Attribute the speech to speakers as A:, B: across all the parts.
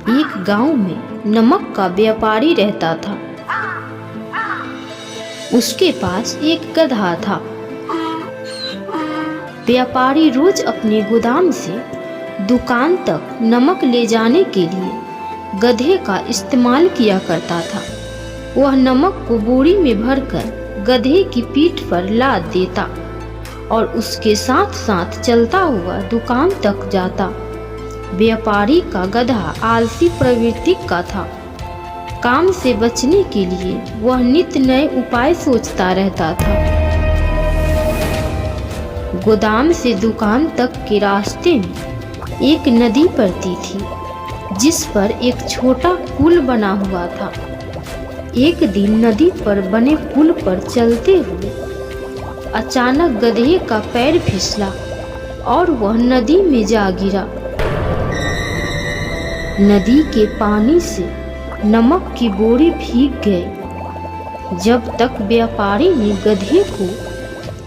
A: एक गांव में नमक का व्यापारी रहता था। उसके पास एक गधा था। व्यापारी रोज अपने गोदाम से दुकान तक नमक ले जाने के लिए गधे का इस्तेमाल किया करता था। वह नमक को बोरी में भरकर गधे की पीठ पर लाद देता और उसके साथ साथ चलता हुआ दुकान तक जाता। व्यापारी का गधा आलसी प्रवृत्ति का था। काम से बचने के लिए वह नित्य नए उपाय सोचता रहता था। गोदाम से दुकान तक के रास्ते में एक नदी पड़ती थी, जिस पर एक छोटा पुल बना हुआ था। एक दिन नदी पर बने पुल पर चलते हुए अचानक गधे का पैर फिसला और वह नदी में जा गिरा। नदी के पानी से नमक की बोरी भीग गई। जब तक व्यापारी ने गधे को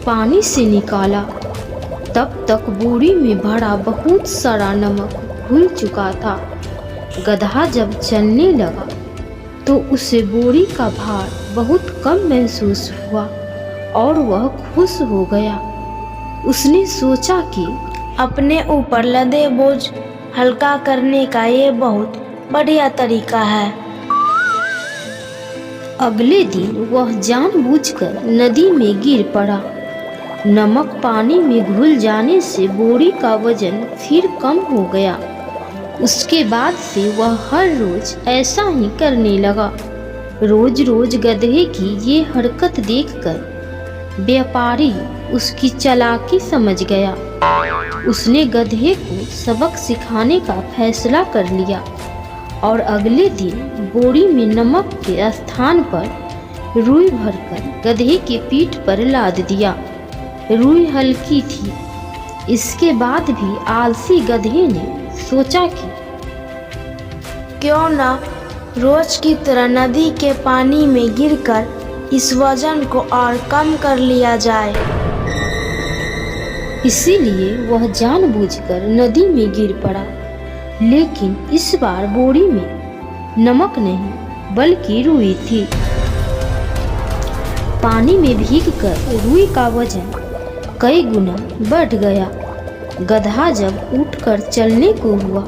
A: पानी से निकाला, तब तक बोरी में भरा बहुत सारा नमक घुल चुका था। गधा जब चलने लगा तो उसे बोरी का भार बहुत कम महसूस हुआ और वह खुश हो गया। उसने सोचा कि
B: अपने ऊपर लदे बोझ हल्का करने का ये बहुत बढ़िया तरीका है।
A: अगले दिन वह जानबूझकर नदी में गिर पड़ा। नमक पानी में घुल जाने से बोरी का वजन फिर कम हो गया। उसके बाद से वह हर रोज ऐसा ही करने लगा। रोज रोज गधे की ये हरकत देखकर व्यापारी उसकी चालाकी समझ गया। उसने गधे को सबक सिखाने का फैसला कर लिया और अगले दिन बोरी में नमक के स्थान पर रुई भरकर गधे के पीठ पर लाद दिया। रुई हल्की थी। इसके बाद भी आलसी गधे ने सोचा कि
B: क्यों ना रोज की तरह नदी के पानी में गिरकर इस वजन को और कम कर लिया जाए।
A: इसीलिए वह जानबूझकर नदी में गिर पड़ा। लेकिन इस बार बोरी में नमक नहीं बल्कि रुई थी। पानी में भीगकर रुई का वजन कई गुना बढ़ गया। गधा जब उठकर चलने को हुआ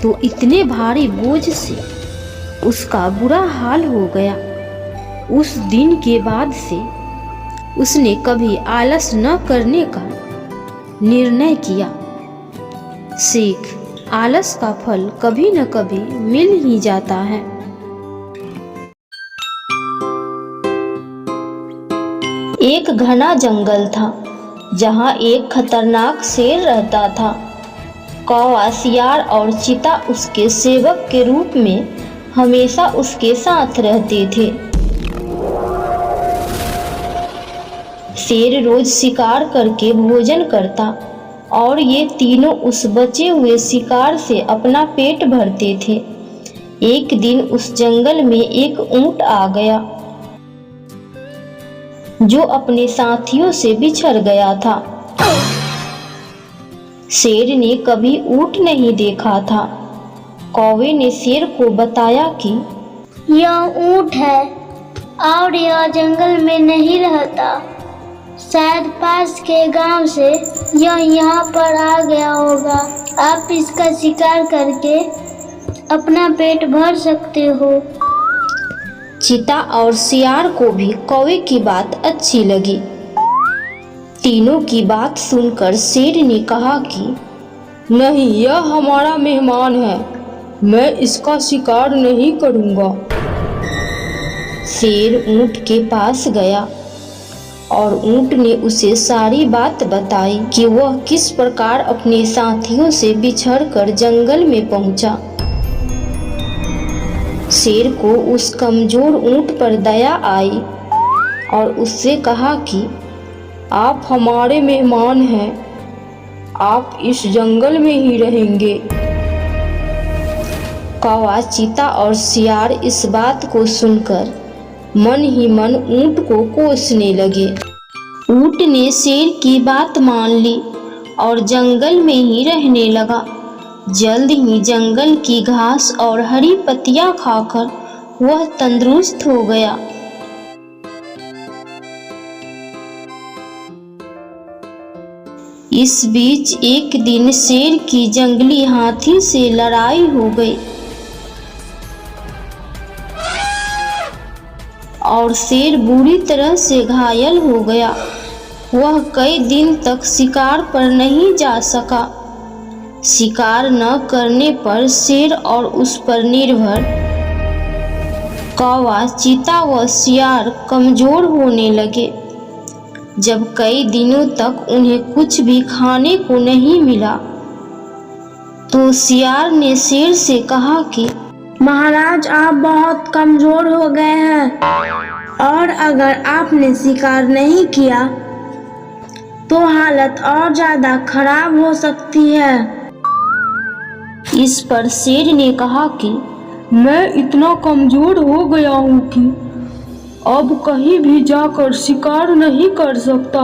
A: तो इतने भारी बोझ से उसका बुरा हाल हो गया। उस दिन के बाद से उसने कभी आलस न करने का निर्णय किया। सीख: आलस का फल कभी न कभी मिल ही जाता है। एक घना जंगल था, जहाँ एक खतरनाक शेर रहता था। कौवा, सियार और चीता उसके सेवक के रूप में हमेशा उसके साथ रहते थे। शेर रोज शिकार करके भोजन करता और ये तीनों उस बचे हुए शिकार से अपना पेट भरते थे। एक दिन उस जंगल में एक ऊंट आ गया, जो अपने साथियों से बिछड़ गया था। शेर ने कभी ऊंट नहीं देखा था। कौवे ने शेर को बताया कि
C: यह ऊंट है और यह जंगल में नहीं रहता। शायद पास के गांव से यह यहाँ पर आ गया होगा। आप इसका शिकार करके अपना पेट भर सकते हो।
A: चीता और सियार को भी कौवे की बात अच्छी लगी। तीनों की बात सुनकर शेर ने कहा कि नहीं, यह हमारा मेहमान है, मैं इसका शिकार नहीं करूँगा। शेर ऊंट के पास गया और ऊंट ने उसे सारी बात बताई कि वह किस प्रकार अपने साथियों से बिछड़कर जंगल में पहुंचा। शेर को उस कमजोर ऊंट पर दया आई और उससे कहा कि आप हमारे मेहमान हैं, आप इस जंगल में ही रहेंगे। कौवा, चीता और सियार इस बात को सुनकर मन ही मन ऊंट को कोसने लगे। ऊंट ने शेर की बात मान ली और जंगल में ही रहने लगा। जल्द ही जंगल की घास और हरी पत्तियां खाकर वह तंदुरुस्त हो गया। इस बीच एक दिन शेर की जंगली हाथी से लड़ाई हो गई और शेर बुरी तरह से घायल हो गया। वह कई दिन तक शिकार पर नहीं जा सका। शिकार न करने पर शेर और उस पर निर्भर कौवा, चीता व सियार कमजोर होने लगे। जब कई दिनों तक उन्हें कुछ भी खाने को नहीं मिला तो सियार ने शेर से कहा कि
B: महाराज, आप बहुत कमजोर हो गए हैं और अगर आपने शिकार नहीं किया तो हालत और ज्यादा खराब हो सकती है।
A: इस पर शेर ने कहा कि मैं इतना कमजोर हो गया हूँ कि अब कहीं भी जाकर शिकार नहीं कर सकता।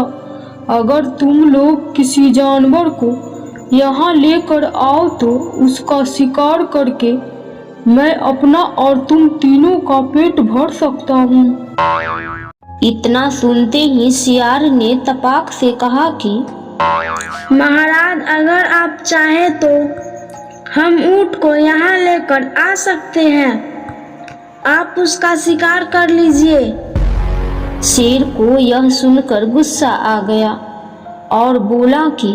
A: अगर तुम लोग किसी जानवर को यहाँ लेकर आओ तो उसका शिकार करके मैं अपना और तुम तीनों का पेट भर सकता हूँ। इतना सुनते ही सियार ने तपाक से कहा कि
B: महाराज, अगर आप चाहे तो हम ऊंट को यहाँ लेकर आ सकते हैं। आप उसका शिकार कर लीजिए।
A: शेर को यह सुनकर गुस्सा आ गया और बोला कि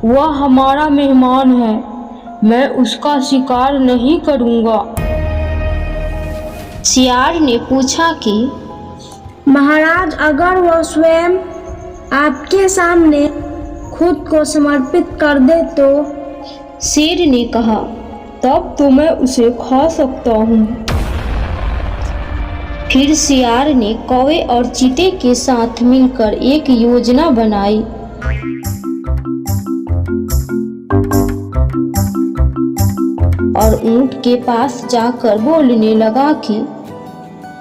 A: वह हमारा मेहमान है, मैं उसका शिकार नहीं करूँगा। सियार ने पूछा कि
B: महाराज, अगर वह स्वयं आपके सामने खुद को समर्पित कर दे तो?
A: शेर ने कहा, तब तो मैं उसे खा सकता हूँ। फिर सियार ने कौवे और चीते के साथ मिलकर एक योजना बनाई। और ऊंट के पास जाकर बोलने लगा कि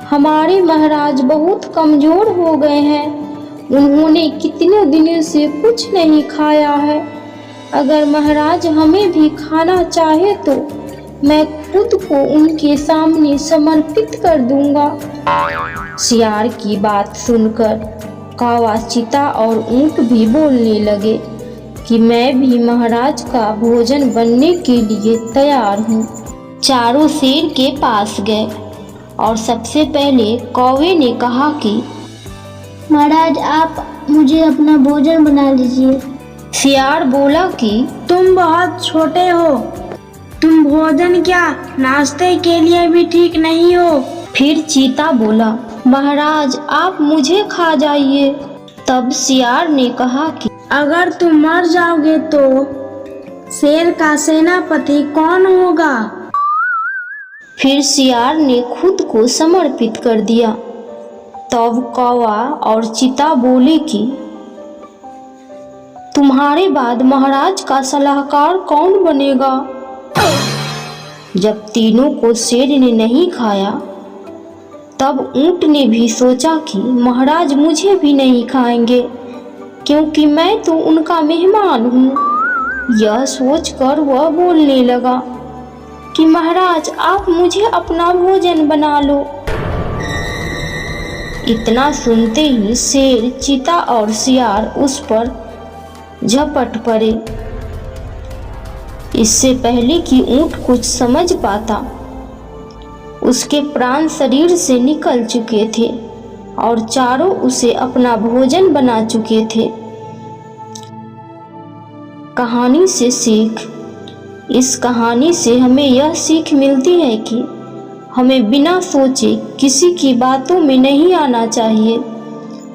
A: हमारे महाराज बहुत कमजोर हो गए हैं। उन्होंने कितने दिनों से कुछ नहीं खाया है। अगर महाराज हमें भी खाना चाहे तो मैं खुद को उनके सामने समर्पित कर दूंगा। सियार की बात सुनकर कौवा, चीता और ऊंट भी बोलने लगे कि मैं भी महाराज का भोजन बनने के लिए तैयार हूँ। चारों शेर के पास गए और सबसे पहले कौवे ने कहा कि
C: महाराज, आप मुझे अपना भोजन बना लीजिए।
A: सियार बोला कि
B: तुम बहुत छोटे हो, तुम भोजन क्या नाश्ते के लिए भी ठीक नहीं हो।
A: फिर चीता बोला, महाराज आप मुझे खा जाइए। तब सियार ने कहा कि
B: अगर तुम मर जाओगे तो शेर का सेनापति कौन होगा?
A: फिर सियार ने खुद को समर्पित कर दिया। तब कौवा और चीता बोले कि तुम्हारे बाद महाराज का सलाहकार कौन बनेगा? जब तीनों को शेर ने नहीं खाया तब ऊंट ने भी सोचा कि महाराज मुझे भी नहीं खाएंगे क्योंकि मैं तो उनका मेहमान हूँ। यह सोचकर वह बोलने लगा कि महाराज आप मुझे अपना भोजन बना लो। इतना सुनते ही शेर, चीता और सियार उस पर झपट पड़े। इससे पहले कि ऊंट कुछ समझ पाता उसके प्राण शरीर से निकल चुके थे और चारों उसे अपना भोजन बना चुके थे। कहानी से सीख। इस कहानी से हमें यह सीख मिलती है कि हमें बिना सोचे किसी की बातों में नहीं आना चाहिए।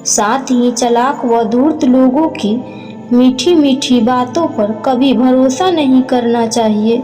A: साथ ही चालाक व धूर्त लोगों की मीठी मीठी बातों पर कभी भरोसा नहीं करना चाहिए।